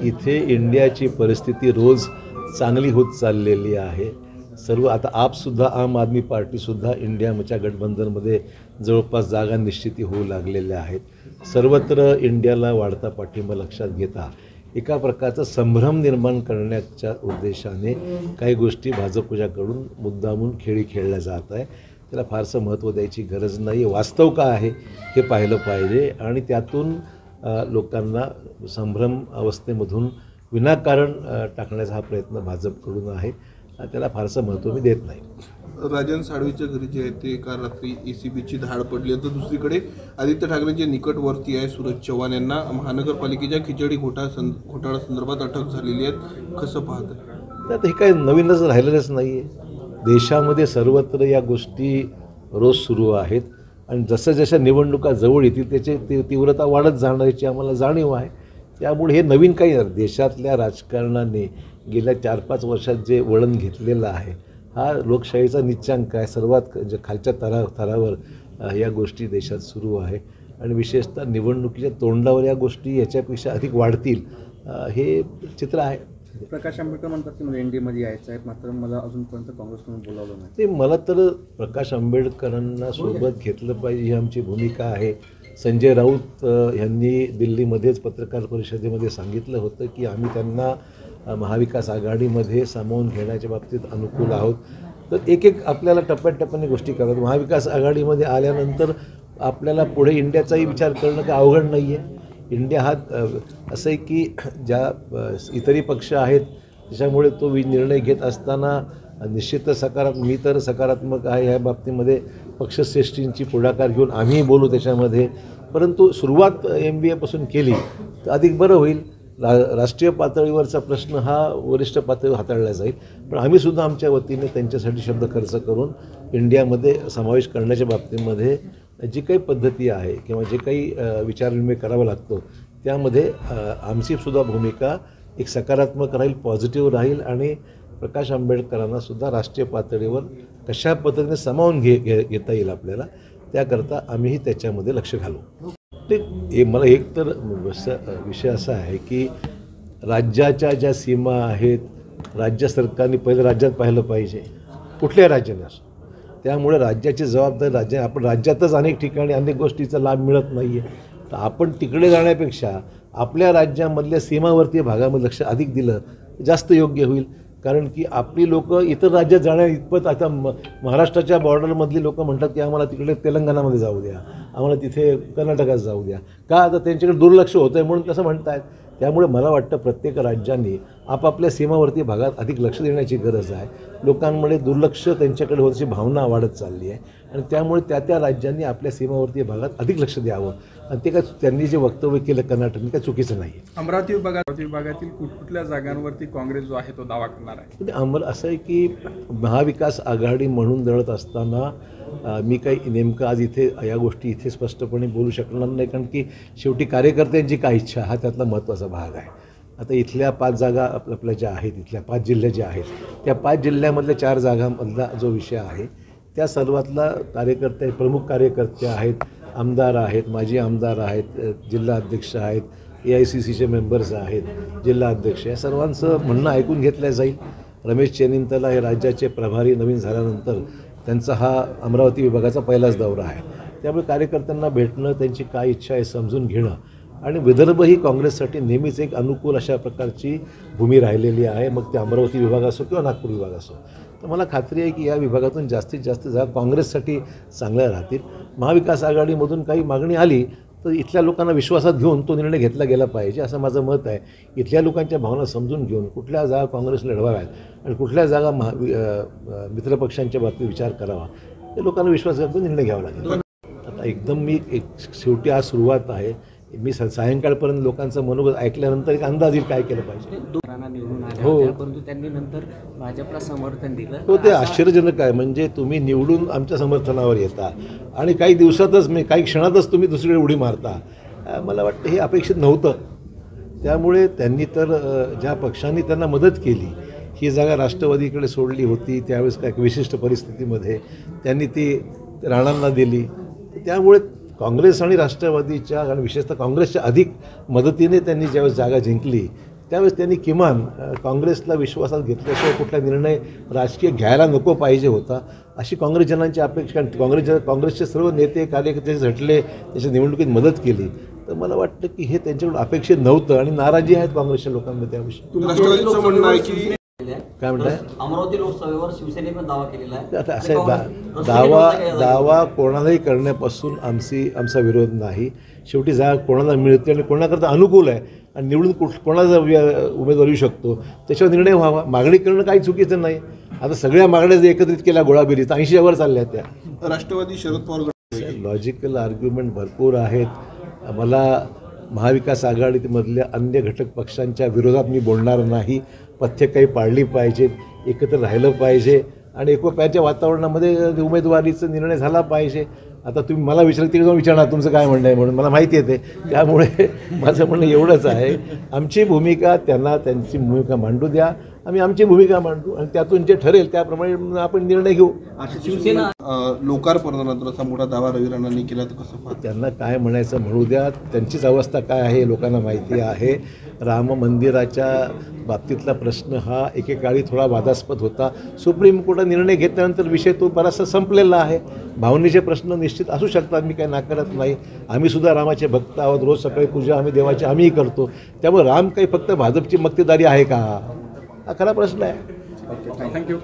इथे इंडियाची परिस्थिती रोज चांगली होत चाललेली आहे। सर्व आता आपसुद्धा आम आदमी पार्टीसुद्धा इंडियाच्या गठबंधनमध्ये जवळपास जागा निश्चिती होऊ लागलेल्या आहेत। सर्वत्र इंडियाला वाढता पाठिंबा लक्षात घेता एका प्रकारचा संभ्रम निर्माण करण्याच्या उद्देशाने काही गोष्टी भाजपच्याकडून मुद्दामून खेळी खेळल्या जात आहे। त्याला फारसं महत्त्व द्यायची गरज नाही। वास्तव काय आहे हे पाहिलं पाहिजे आणि त्यातून लोकांना संभ्रम अवस्थेमधून विनाकारण टाकण्याचा हा प्रयत्न भाजपकडून आहे। त्याला फारसं महत्त्व मी देत नाही। राजन साळवीच्या घरी जे आहे ते काल रात्री ECBची धाड पडली आहे, तर दुसरीकडे आदित्य ठाकरेंचे निकटवर्ती आहे सूरज चव्हाण यांना महानगरपालिकेच्या खिचडी घोटाळा संदर्भात अटक झालेली आहे। कसं पाहतं? तर हे काही नवीनच राहिलेलंच नाही आहे। देशामध्ये सर्वत्र या गोष्टी रोज सुरू आहेत आणि जसं जसं निवडणुका जवळ येतील त्याची तीव्रता वाढत जाण्याची आम्हाला जाणीव आहे। त्यामुळे हे नवीन काही नाही। देशातल्या राजकारणाने गेल्या 4-5 वर्षात जे वळण घेतलेलं आहे हा लोकशाहीचा निच्चांक आहे। सर्वात जे खालच्या थरावर या गोष्टी देशात सुरू आहे आणि विशेषतः निवडणुकीच्या तोंडावर या गोष्टी याच्यापेक्षा अधिक वाढतील हे चित्र आहे। प्रकाश आंबेडकर म्हणतात की NDAमध्ये यायचं आहे, मात्र मला अजूनपर्यंत काँग्रेसकडून बोलावलं नाही। ते मला तर प्रकाश आंबेडकरांना सोबत घेतलं पाहिजे ही आमची भूमिका आहे। संजय राऊत यांनी दिल्लीमध्येच पत्रकार परिषदेमध्ये सांगितलं होतं की आम्ही त्यांना महाविकास आघाडीमध्ये सामावून घेण्याच्या बाबतीत अनुकूल आहोत। तर एक आपल्याला टप्प्याटप्प्याने गोष्टी कराव्यात। महाविकास आघाडीमध्ये आल्यानंतर आपल्याला पुढे इंडियाचाही विचार करणं काही अवघड नाही आहे। इंडिया हा असं आहे की ज्या इतरही पक्ष आहेत त्याच्यामुळे तो निर्णय घेत असताना निश्चितच मी तर सकारात्मक आहे ह्या बाबतीमध्ये। पक्षश्रेष्ठींची पुढाकार घेऊन आम्हीही बोलू त्याच्यामध्ये, परंतु सुरुवात MBA पासून केली तर अधिक बरं होईल। राष्ट्रीय पातळीवरचा प्रश्न हा वरिष्ठ पातळीवर हाताळला जाईल, पण आम्हीसुद्धा आमच्या वतीने त्यांच्यासाठी शब्द खर्च करून इंडियामध्ये समावेश करण्याच्या बाबतीमध्ये जी काही पद्धती आहे किंवा जे काही विचारविनिमय करावा लागतो त्यामध्ये आमचीसुद्धा भूमिका एक सकारात्मक राहील, पॉझिटिव्ह राहील आणि प्रकाश आंबेडकरांनासुद्धा राष्ट्रीय पातळीवर कशा पद्धतीने सामावून घेता येईल आपल्याला त्याकरता आम्हीही त्याच्यामध्ये लक्ष घालू। ते मला एक तर विषय असा आहे की राज्याच्या ज्या सीमा आहेत राज्य सरकारने पहिलं राज्यात पाहिलं पाहिजे, कुठल्याही राज्याने असो। त्यामुळे राज्याची जबाबदारी आपण राज्यातच अनेक ठिकाणी अनेक गोष्टीचा लाभ मिळत नाही आहे, तर आपण तिकडे जाण्यापेक्षा आपल्या राज्यामधल्या सीमावर्ती भागामध्ये लक्ष अधिक दिलं जास्त योग्य होईल। कारण की आपली लोक इतर राज्यात जाण्या इतपत आता महाराष्ट्राच्या बॉर्डरमधली लोक म्हणतात की आम्हाला तिकडे तेलंगणामध्ये जाऊ द्या, आम्हाला तिथे कर्नाटकात जाऊ द्या, का आता त्यांच्याकडे दुर्लक्ष होतं आहे म्हणून तसं म्हणत आहेत। त्यामुळे मला वाटतं प्रत्येक राज्यांनी आपापल्या सीमावर्ती भागात अधिक लक्ष देण्याची गरज आहे। लोकांमध्ये दुर्लक्ष त्यांच्याकडे होण्याची भावना वाढत चालली आहे आणि त्यामुळे त्या राज्यांनी आपल्या सीमावर्ती भागात अधिक लक्ष द्यावं आणि ते काय त्यांनी जे वक्तव्य केलं कर्नाटकने काय चुकीचं नाही आहे। अमरावती विभागातील कुठल्या जागांवरती काँग्रेस जो आहे तो दावा करणार आहे? आम्हाला असं आहे की महाविकास आघाडी म्हणून लढत असताना मी काही नेमकं आज इथे या गोष्टी इथे स्पष्टपणे बोलू शकणार नाही, कारण की शेवटी कार्यकर्त्यांची काय इच्छा हा त्यातला महत्त्वाचा भाग आहे। आता इथल्या 5 जागा आपल्या ज्या आहेत, इथल्या 5 जिल्हे जे आहेत त्या 5 जिल्ह्यामधल्या 4 जागांमधला जो विषय आहे त्या सर्वातला कार्यकर्ते प्रमुख कार्यकर्ते आहेत, आमदार आहेत, माजी आमदार आहेत, जिल्हा अध्यक्ष आहेत, AICCचे मेंबर्स आहेत, जिल्हा अध्यक्ष, या सर्वांचं म्हणणं ऐकून घेतलं जाईल। रमेश चेनिंतला हे राज्याचे प्रभारी नवीन झाल्यानंतर त्यांचा हा अमरावती विभागाचा पहिलाच दौरा आहे। त्यामुळे कार्यकर्त्यांना भेटणं, त्यांची काय इच्छा आहे समजून घेणं आणि विदर्भ ही काँग्रेससाठी नेहमीच एक अनुकूल अशा प्रकारची भूमी राहिलेली आहे, मग ते अमरावती विभाग असो किंवा नागपूर विभाग असो। तर मला खात्री आहे की या विभागातून जास्तीत जास्त जागा काँग्रेससाठी चांगल्या राहतील। महाविकास आघाडीमधून काही मागणी आली तर इथल्या लोकांना विश्वासात घेऊन तो निर्णय घेतला गेला पाहिजे असं माझं मत आहे। इथल्या लोकांच्या भावना समजून घेऊन कुठल्या जागा काँग्रेसला लढवाव्यात आणि कुठल्या जागा मित्रपक्षांच्या बाबतीत विचार करावा ते लोकांना विश्वासात घेऊन निर्णय घ्यावा लागेल। आता एकदम शेवटी आज सुरुवात आहे। मी सायंकाळपर्यंत लोकांचं मनोगत ऐकल्यानंतर एक अंदाज येईल काय केलं पाहिजे। हो, परंतु त्यांनी नंतर भाजपला समर्थन दिलं। हो, ते आश्चर्यजनक आहे। म्हणजे तुम्ही निवडून आमच्या समर्थनावर येता आणि काही दिवसातच काही क्षणातच तुम्ही दुसरीकडे उडी मारता, मला वाटतं हे अपेक्षित नव्हतं। त्यामुळे त्यांनी तर ज्या पक्षांनी त्यांना मदत केली ही जागा राष्ट्रवादीकडे सोडली होती त्यावेळेस काय विशिष्ट परिस्थितीमध्ये त्यांनी ती राणांना दिली। त्यामुळे काँग्रेस आणि राष्ट्रवादीच्या आणि विशेषतः काँग्रेसच्या अधिक मदतीने त्यांनी ज्यावेळेस जागा जिंकली त्यावेळेस त्यांनी किमान काँग्रेसला विश्वासात घेतल्याशिवाय कुठला निर्णय राजकीय घ्यायला नको पाहिजे होता अशी काँग्रेसजनांची अपेक्षा. काँग्रेसचे सर्व नेते कार्यकर्ते झटले, त्याच्या निवडणुकीत मदत केली. तर मला वाटतं की हे त्यांच्याकडून अपेक्षित नव्हतं आणि नाराजी आहेत काँग्रेसच्या लोकांमध्ये त्याविषयी. राष्ट्रवादीचं म्हणणं आहे की काय म्हणताय? अमरावती लोकसभेवर शिवसेनेने पण दावा केलेला आहे. आता असं दावा कोणालाही करण्यापासून आमचा विरोध नाही. शेवटी जागा कोणाला मिळते आणि कोणाकरता अनुकूल आहे आणि निवडून कोणाचा उमेदवार येऊ शकतो त्याच्यावर निर्णय व्हावा. मागणी करणं काही चुकीचं नाही. आता सगळ्या मागण्या जर एकत्रित केल्या गोळाबेरीत 80वर चालल्या त्या. राष्ट्रवादी शरद पवार लॉजिकल आर्ग्युमेंट भरपूर आहेत. मला महाविकास आघाडीमधल्या अन्य घटक पक्षांच्या विरोधात मी बोलणार नाही. पथ्य काही पाळली पाहिजेत, एकत्र राहिलं पाहिजे आणि एकोप्याच्या वातावरणामध्ये उमेदवारीचा निर्णय झाला पाहिजे. आता तुम्ही मला तिकडे जाऊन विचारणार तुमचं काय म्हणणं आहे म्हणून, मला माहिती येते. त्यामुळे माझं म्हणणं एवढंच आहे, आमची भूमिका त्यांना त्यांची भूमिका मांडू द्या, आम्ही आमची भूमिका मांडू आणि त्यातून जे ठरेल त्याप्रमाणे आपण निर्णय घेऊ. शिवसेना लोकार्पणानंतर असा मोठा दावा रवी राणांनी केला तर कसं पाहता? त्यांना काय म्हणायचं म्हणू द्या. त्यांचीच अवस्था काय आहे लोकांना माहिती आहे. राम मंदिराच्या बाबतीतला प्रश्न हा एकेकाळी थोडा वादास्पद होता. सुप्रीम कोर्टात निर्णय घेतल्यानंतर विषय तो बराचसा संपलेला आहे. भावनेचे प्रश्न निश्चित असू शकतात, मी काही नाकारत नाही. आम्हीसुद्धा रामाचे भक्त आहोत. रोज सकाळी पूजा आम्ही देवाची आम्हीही करतो. त्यामुळे राम काही फक्त भाजपची मक्तेदारी आहे का, हा खरा प्रश्न आहे. थँक्यू.